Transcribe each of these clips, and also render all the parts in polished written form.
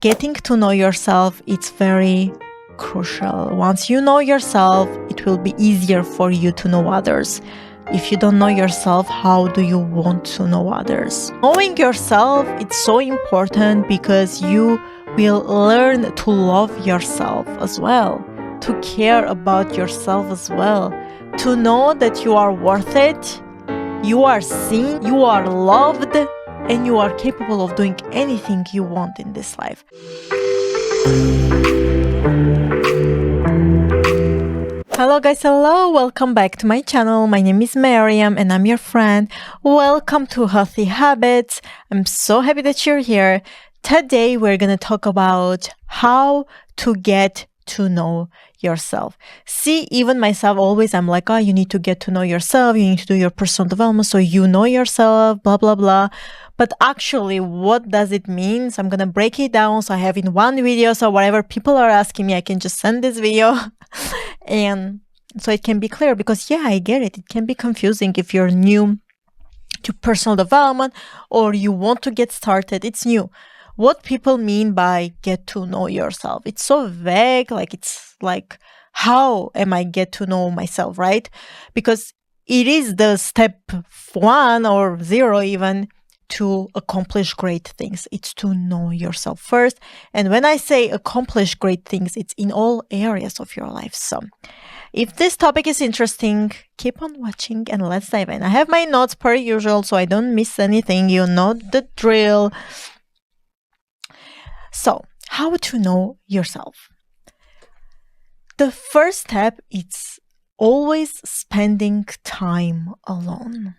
getting to know yourself, it's very crucial. Once you know yourself, it will be easier for you to know others. If you don't know yourself, how do you want to know others? Knowing yourself, it's so important because you will learn to love yourself as well, to care about yourself as well, to know that you are worth it, you are seen, you are loved, and you are capable of doing anything you want in this life. Hello guys, hello, welcome back to my channel. My name is Mariam and I'm your friend. Welcome to Healthy Habits. I'm so happy that you're here. Today we're going to talk about how to get to know yourself. See, even myself always, I'm like, you need to get to know yourself. You need to do your personal development so you know yourself, blah, blah, blah. But actually, what does it mean? So I'm going to break it down. So I have in one video, so whatever people are asking me, I can just send this video and so it can be clear because yeah, I get it. It can be confusing if you're new to personal development or you want to get started. It's new. What people mean by get to know yourself. It's so vague, like it's like, how am I get to know myself, right? Because it is the step 1 or 0 even to accomplish great things. It's to know yourself first. And when I say accomplish great things, it's in all areas of your life. So if this topic is interesting, keep on watching and let's dive in. I have my notes per usual, so I don't miss anything. You know the drill. So, how to know yourself? The first step is always spending time alone.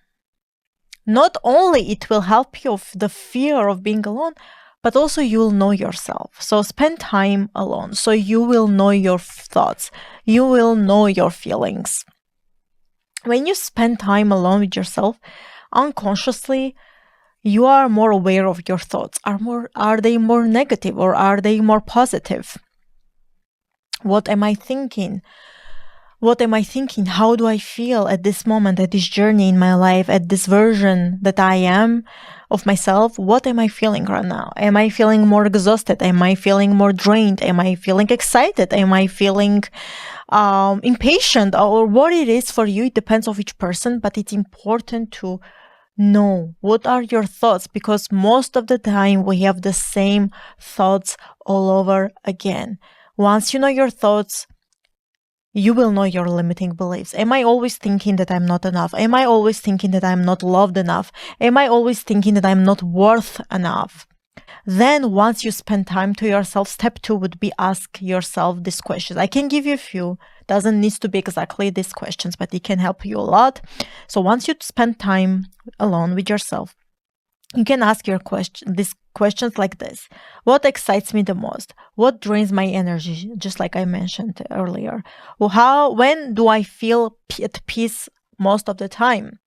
Not only it will help you with the fear of being alone, but also you'll know yourself. So spend time alone. So you will know your thoughts. You will know your feelings. When you spend time alone with yourself, unconsciously, you are more aware of your thoughts. Are they more negative or are they more positive? What am I thinking? What am I thinking? How do I feel at this moment, at this journey in my life, at this version that I am of myself? What am I feeling right now? Am I feeling more exhausted? Am I feeling more drained? Am I feeling excited? Am I feeling impatient? Or what it is for you, it depends on each person, but it's important to know what are your thoughts, because most of the time we have the same thoughts all over again. Once you know your thoughts, you will know your limiting beliefs. Am I always thinking that I'm not enough? Am I always thinking that I'm not loved enough? Am I always thinking that I'm not worth enough? Then once you spend time to yourself, step 2 would be ask yourself these questions. I can give you a few. Doesn't need to be exactly these questions, but it can help you a lot. So once you spend time alone with yourself, you can ask these questions like this. What excites me the most? What drains my energy? Just like I mentioned earlier. When do I feel at peace most of the time?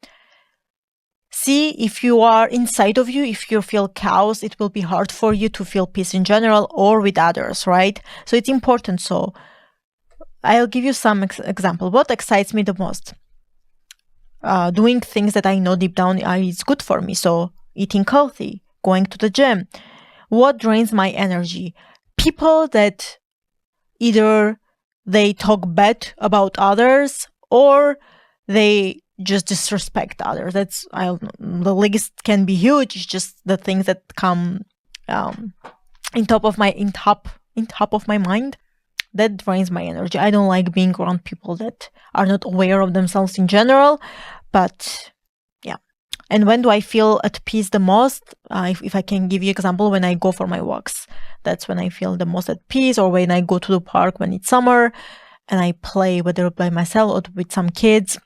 See, if you are inside of you, if you feel chaos, it will be hard for you to feel peace in general or with others, right? So it's important. So I'll give you some example. What excites me the most? Doing things that I know deep down is good for me. So eating healthy, going to the gym. What drains my energy? People that either they talk bad about others or they just disrespect others. The list can be huge. It's just the things that come in top of my mind. That drains my energy. I don't like being around people that are not aware of themselves in general. But yeah. And when do I feel at peace the most? If I can give you an example, when I go for my walks, that's when I feel the most at peace. Or when I go to the park when it's summer and I play, whether by myself or with some kids,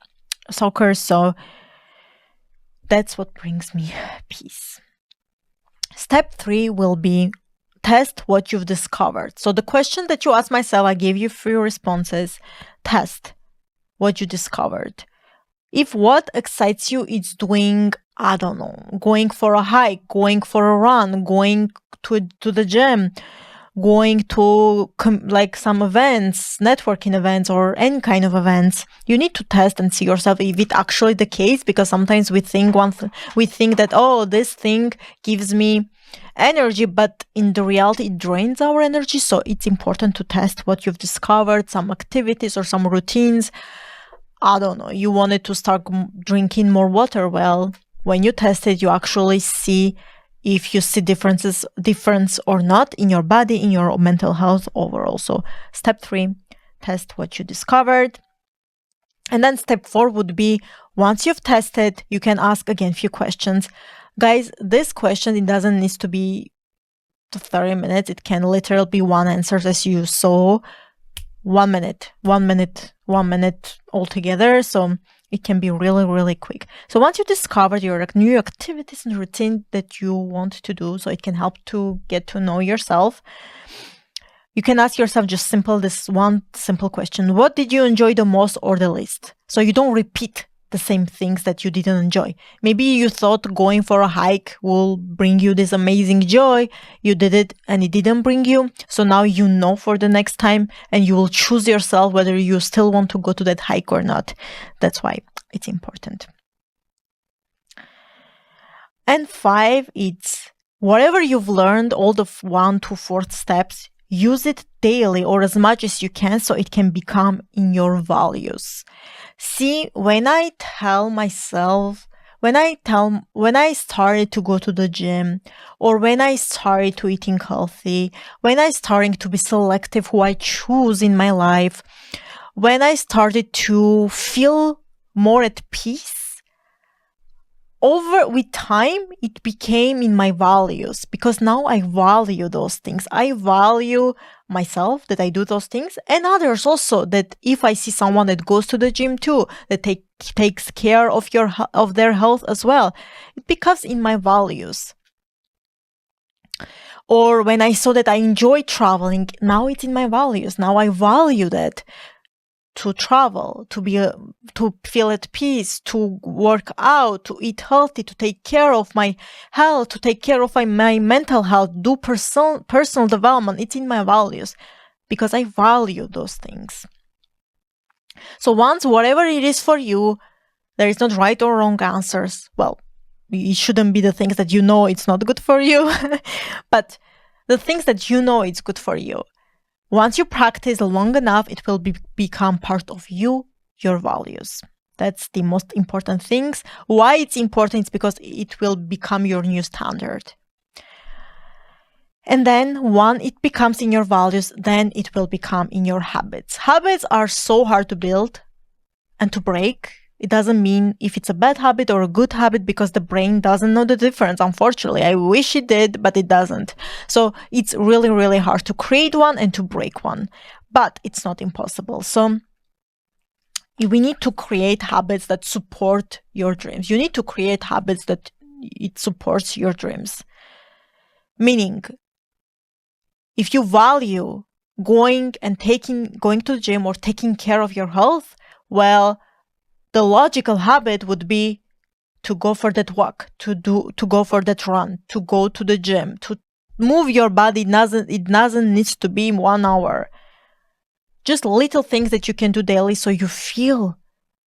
soccer. So that's what brings me peace. Step 3 will be test what you've discovered. So the question that you ask myself, I gave you 3 responses. Test what you discovered. If what excites you is doing, I don't know, going for a hike, going for a run, going to the gym, going to some events, networking events, or any kind of events, you need to test and see yourself if it's actually the case, because sometimes we think that, oh, this thing gives me energy, but in the reality it drains our energy. So it's important to test what you've discovered, some activities or some routines. I don't know, you wanted to start drinking more water. Well, when you test it, you actually see if you see difference or not in your body, in your mental health overall. So step 3, test what you discovered. And then step 4 would be, once you've tested, you can ask again a few questions. Guys, this question, it doesn't need to be 30 minutes. It can literally be one answer as you saw. 1 minute altogether. So it can be really, really quick. So once you discovered your new activities and routine that you want to do, so it can help to get to know yourself, you can ask yourself just this one simple question. What did you enjoy the most or the least? So you don't repeat the same things that you didn't enjoy. Maybe you thought going for a hike will bring you this amazing joy. You did it and it didn't bring you. So now you know for the next time, and you will choose yourself whether you still want to go to that hike or not. That's why it's important. And 5, it's whatever you've learned, all the 1 to 4 steps, use it daily or as much as you can so it can become in your values. See, when I started to go to the gym, or when I started to eating healthy, when I started to be selective who I choose in my life, when I started to feel more at peace, with time, it became in my values, because now I value those things. I value myself that I do those things, and others also, that if I see someone that goes to the gym too, that takes care of their health as well, it becomes in my values. Or when I saw that I enjoy traveling, now it's in my values. Now I value that. To travel, to feel at peace, to work out, to eat healthy, to take care of my health, to take care of my mental health, do personal development. It's in my values because I value those things. So once, whatever it is for you, there is not right or wrong answers. Well, it shouldn't be the things that you know it's not good for you, but the things that you know it's good for you. Once you practice long enough, it will become part of your values. That's the most important things. Why it's important is because it will become your new standard. And then once it becomes in your values, then it will become in your habits. Habits are so hard to build and to break. It doesn't mean if it's a bad habit or a good habit, because the brain doesn't know the difference. Unfortunately, I wish it did, but it doesn't. So it's really, really hard to create one and to break one, but it's not impossible. So we need to create habits that support your dreams. You need to create habits that it supports your dreams. Meaning, if you value going to the gym or taking care of your health, well, the logical habit would be to go for that walk, to go for that run, to go to the gym, to move your body. It doesn't need to be 1 hour. Just little things that you can do daily so you feel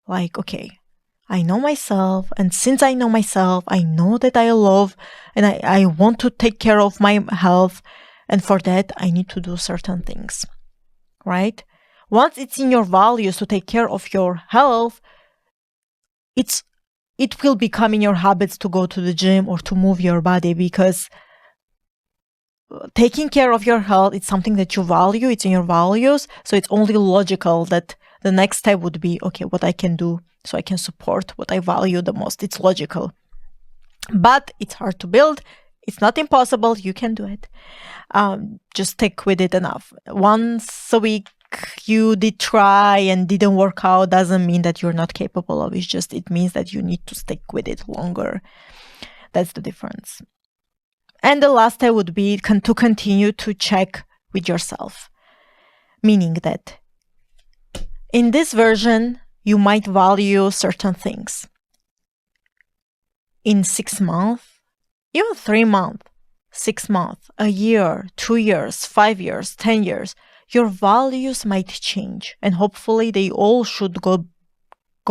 like, okay, I know myself, and since I know myself, I know that I love and I want to take care of my health, and for that I need to do certain things, right? Once it's in your values to take care of your health, it will become in your habits to go to the gym or to move your body, because taking care of your health, it's something that you value, it's in your values. So it's only logical that the next step would be, okay, what I can do so I can support what I value the most. It's logical, but it's hard to build. It's not impossible. You can do it. Just stick with it enough. Once a week, you did try and didn't work out, doesn't mean that you're not capable of it. It means that you need to stick with it longer. That's the difference. And the last step would be to continue to check with yourself. Meaning that in this version, you might value certain things. In 6 months, even 3 months, 6 months, a year, 2 years, 5 years, 10 years, your values might change, and hopefully they all should go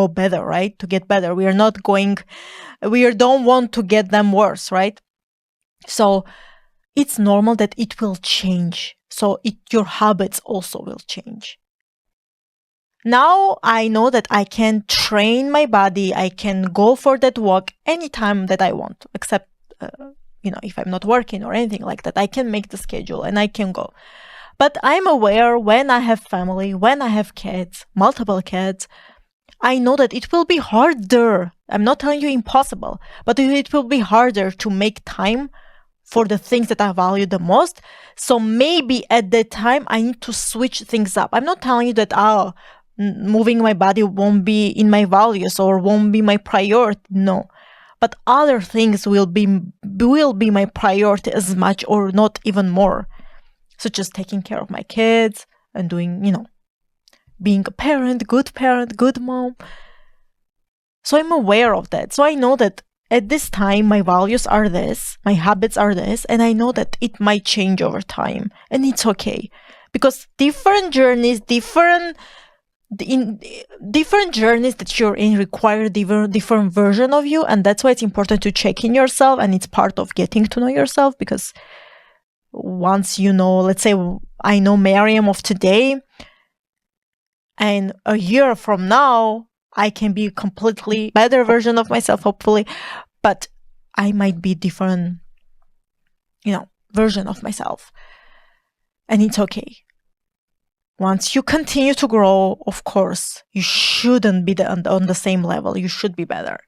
better, right? To get better. We don't want to get them worse, right? So it's normal that it will change. So your habits also will change. Now I know that I can train my body. I can go for that walk anytime that I want, except, if I'm not working or anything like that. I can make the schedule and I can go. But I'm aware when I have family, when I have kids, multiple kids, I know that it will be harder. I'm not telling you impossible, but it will be harder to make time for the things that I value the most. So maybe at that time I need to switch things up. I'm not telling you that moving my body won't be in my values or won't be my priority. No. But other things will be my priority as much or not even more. Such as taking care of my kids and doing, being a parent, good mom. So I'm aware of that. So I know that at this time, my values are this, my habits are this, and I know that it might change over time. And it's okay. Because different journeys, different journeys that you're in require different version of you. And that's why it's important to check in yourself. And it's part of getting to know yourself, because once let's say I know Miriam of today, and a year from now, I can be a completely better version of myself, hopefully, but I might be different, version of myself. And it's okay. Once you continue to grow, of course, you shouldn't be on the same level. You should be better.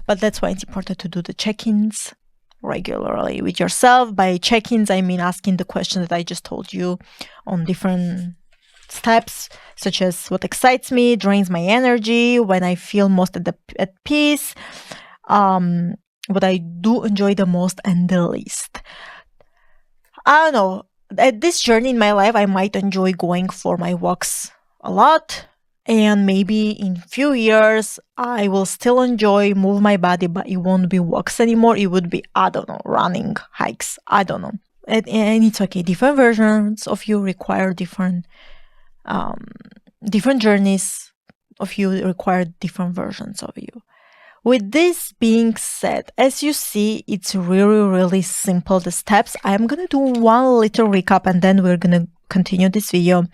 But that's why it's important to do the check-ins regularly with yourself. By check-ins, I mean asking the question that I just told you on different steps, such as what excites me, drains my energy, when I feel most at peace, what I do enjoy the most and the least. I don't know. At this journey in my life, I might enjoy going for my walks a lot. And maybe in a few years, I will still enjoy move my body, but it won't be walks anymore. It would be, running, hikes. I don't know. And it's okay. Different versions of you require different journeys of you require different versions of you. With this being said, as you see, it's really, really simple, the steps. I'm going to do one little recap and then we're going to continue this video.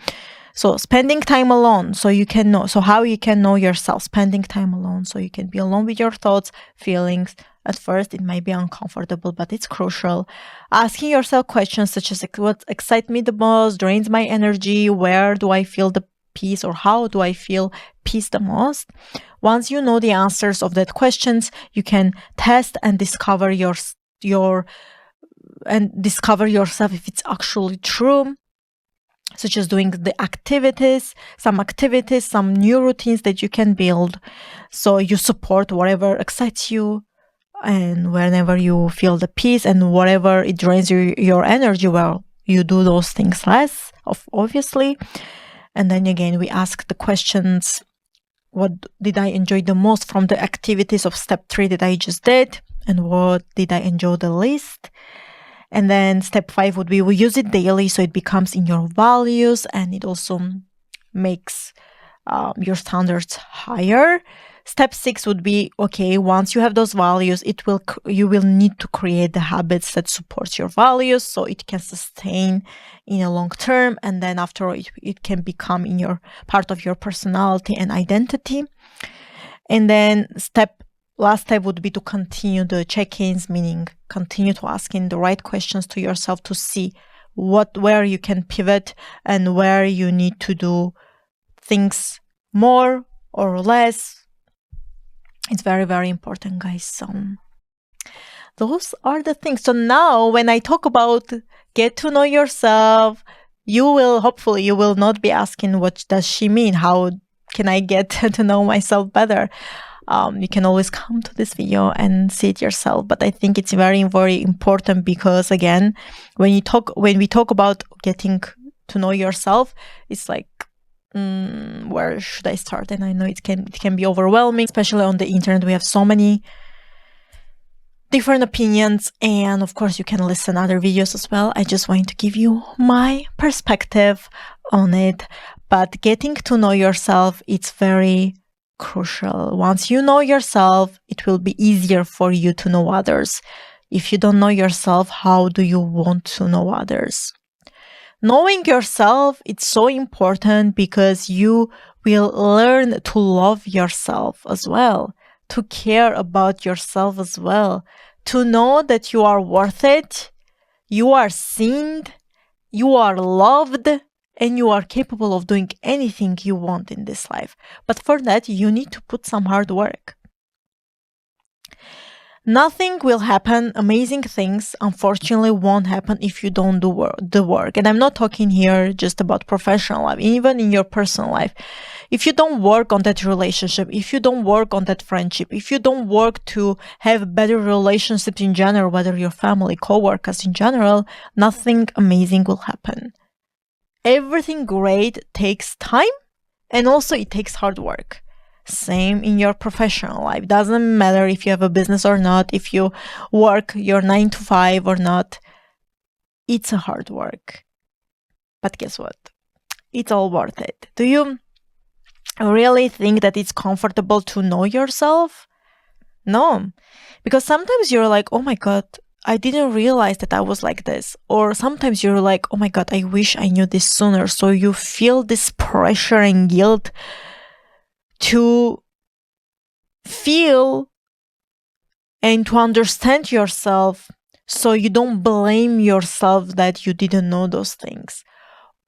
So spending time alone so you can know. So how you can know yourself, spending time alone so you can be alone with your thoughts, feelings. At first, it might be uncomfortable, but it's crucial. Asking yourself questions such as what excites me the most, drains my energy, where do I feel the peace, or how do I feel peace the most? Once you know the answers of that questions, you can test and discover yourself if it's actually true. Such as doing the some new routines that you can build. So you support whatever excites you and whenever you feel the peace, and whatever it drains your energy, well, you do those things less, obviously. And then again, we ask the questions, what did I enjoy the most from the activities of step 3 that I just did? And what did I enjoy the least? And then step 5 would be, we use it daily so it becomes in your values and it also makes your standards higher. Step 6 would be, okay, once you have those values, you will need to create the habits that support your values so it can sustain in a long term, and then after all, it can become in your part of your personality and identity. And then last step would be to continue the check-ins, meaning continue to asking the right questions to yourself to see where you can pivot and where you need to do things more or less. It's very, very important, guys. So those are the things. So now when I talk about get to know yourself, you will not be asking, what does she mean? How can I get to know myself better? You can always come to this video and see it yourself. But I think it's very, very important because, again, when we talk about getting to know yourself, it's like, where should I start? And I know it can be overwhelming, especially on the internet. We have so many different opinions, and of course you can listen other videos as well. I just want to give you my perspective on it. But getting to know yourself, it's very crucial. Once you know yourself, it will be easier for you to know others. If you don't know yourself, how do you want to know others? Knowing yourself, it's so important because you will learn to love yourself as well, to care about yourself as well, to know that you are worth it, you are seen, you are loved, and you are capable of doing anything you want in this life. But for that, you need to put some hard work. Nothing will happen. Amazing things, unfortunately, won't happen if you don't do the work. And I'm not talking here just about professional life, even in your personal life. If you don't work on that relationship, if you don't work on that friendship, if you don't work to have better relationships in general, whether your family, co-workers in general, nothing amazing will happen. Everything great takes time, and also it takes hard work. Same in your professional life. Doesn't matter if you have a business or not, if you work your 9 to 5 or not. It's a hard work. But guess what? It's all worth it. Do you really think that it's comfortable to know yourself? No. Because sometimes you're like, oh my God, I didn't realize that I was like this. Or sometimes you're like, oh my God, I wish I knew this sooner. So you feel this pressure and guilt to feel and to understand yourself, so you don't blame yourself that you didn't know those things.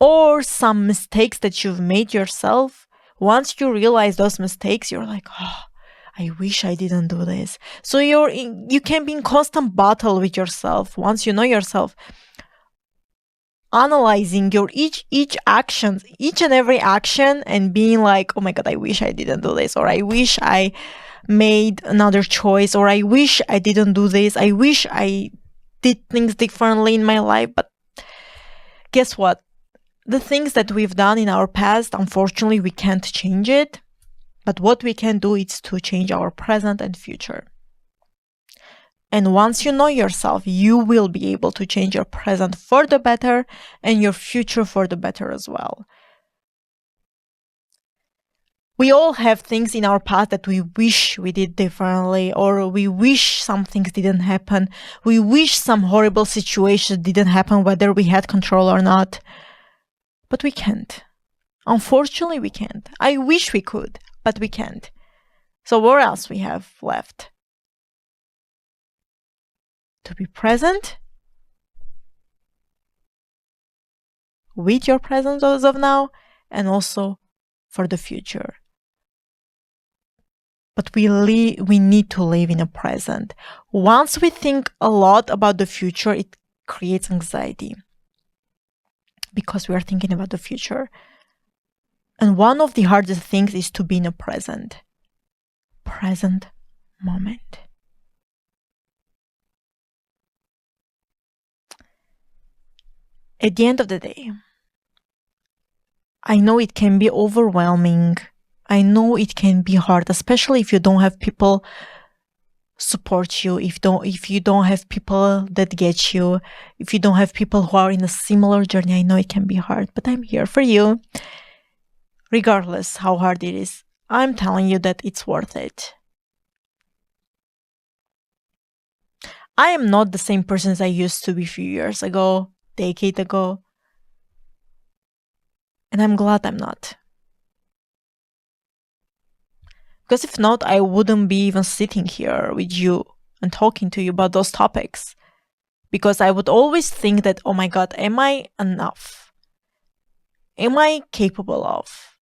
Or some mistakes that you've made yourself, once you realize those mistakes, you're like, oh, I wish I didn't do this. So you can be in constant battle with yourself once you know yourself, analyzing your each action, each and every action, and being like, oh my God, I wish I didn't do this, or I wish I made another choice, or I wish I didn't do this, I wish I did things differently in my life. But guess what? The things that we've done in our past, unfortunately, we can't change it. But what we can do is to change our present and future. And once you know yourself, you will be able to change your present for the better and your future for the better as well. We all have things in our past that we wish we did differently, or we wish some things didn't happen. We wish some horrible situation didn't happen, whether we had control or not. But we can't. Unfortunately, we can't. I wish we could, but we can't. So what else we have left? To be present with your present as of now, and also for the future. But we need to live in the present. Once we think a lot about the future, it creates anxiety because we are thinking about the future. And one of the hardest things is to be in a present moment. At the end of the day, I know it can be overwhelming. I know it can be hard, especially if you don't have people support you, if you don't have people that get you, if you don't have people who are in a similar journey. I know it can be hard, but I'm here for you. Regardless how hard it is, I'm telling you that it's worth it. I am not the same person as I used to be a few years ago, decade ago. And I'm glad I'm not. Because if not, I wouldn't be even sitting here with you and talking to you about those topics. Because I would always think that, oh my God, am I enough? Am I capable of?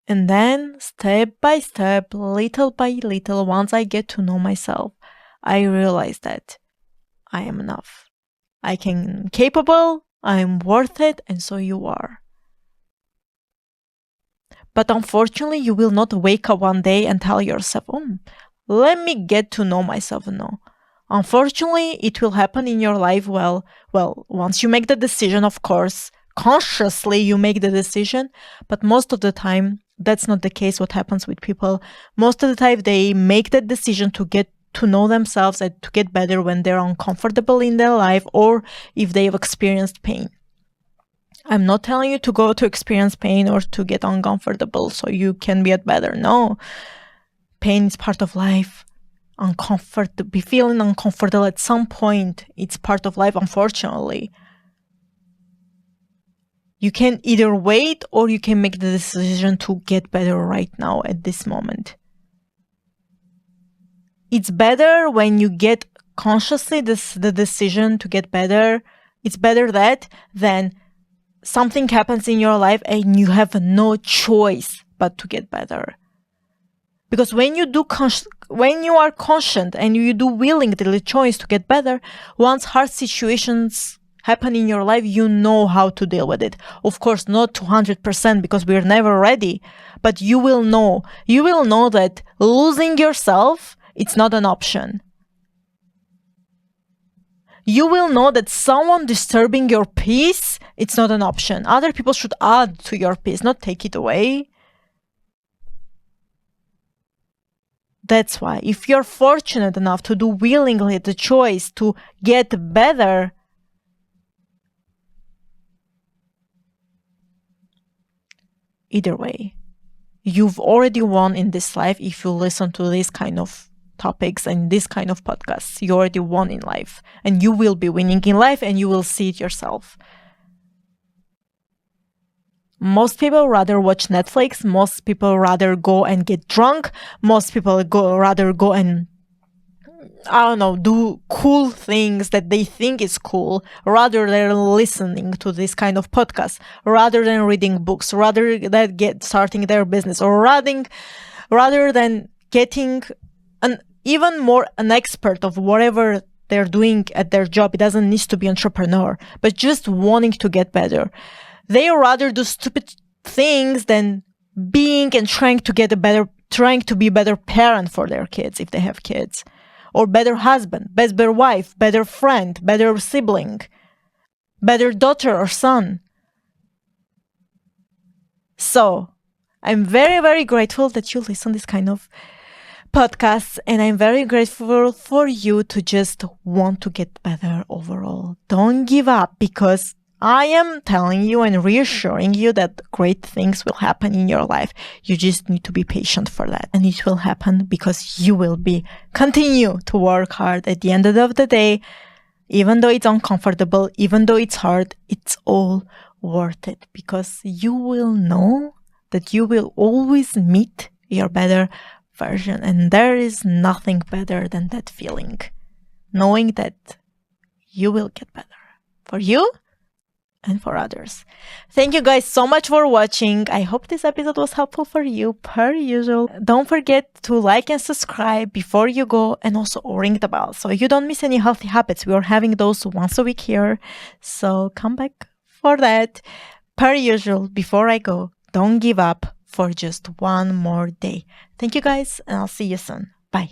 And then, step by step, little by little, once I get to know myself, I realize that I am enough. I'm capable, I'm worth it, and so you are. But unfortunately, you will not wake up one day and tell yourself, let me get to know myself. No. Unfortunately, it will happen in your life. Well, once you make the decision, of course, consciously you make the decision, but most of the time, that's not the case. What happens with people, most of the time they make that decision to get to know themselves and to get better when they're uncomfortable in their life, or if they've experienced pain. I'm not telling you to go to experience pain or to get uncomfortable so you can get better. No. Pain is part of life. Be feeling uncomfortable at some point. It's part of life, unfortunately. You can either wait or you can make the decision to get better right now at this moment. It's better when you get consciously the decision to get better. It's better that than something happens in your life and you have no choice but to get better. Because when you are conscient and you do willingly the choice to get better, once hard situations happen in your life, you know how to deal with it. Of course, not 200% because we're never ready, but you will know. You will know that losing yourself, it's not an option. You will know that someone disturbing your peace, it's not an option. Other people should add to your peace, not take it away. That's why if you're fortunate enough to do willingly the choice to get better, either way, you've already won in this life. If you listen to this kind of topics and this kind of podcasts, you already won in life, and you will be winning in life, and you will see it yourself. Most people rather watch Netflix. Most people rather go and get drunk. Most people rather go and, do cool things that they think is cool, rather than listening to this kind of podcast, rather than reading books, rather than starting their business, or rather than getting an expert of whatever they're doing at their job. It doesn't need to be entrepreneur, but just wanting to get better. They rather do stupid things than being and trying to be a better parent for their kids if they have kids, or better husband, better wife, better friend, better sibling, better daughter or son. So I'm very, very grateful that you listen to this kind of podcasts, and I'm very grateful for you to just want to get better overall. Don't give up, because I am telling you and reassuring you that great things will happen in your life. You just need to be patient for that. And it will happen because you will continue to work hard. At the end of the day, even though it's uncomfortable, even though it's hard, it's all worth it, because you will know that you will always meet your better version. And there is nothing better than that feeling, knowing that you will get better for you and for others. Thank you guys so much for watching. I hope this episode was helpful for you, per usual. Don't forget to like and subscribe before you go, and also ring the bell so you don't miss any healthy habits. We are having those once a week here, so come back for that. Per usual, before I go, don't give up for just one more day. Thank you guys, and I'll see you soon. Bye.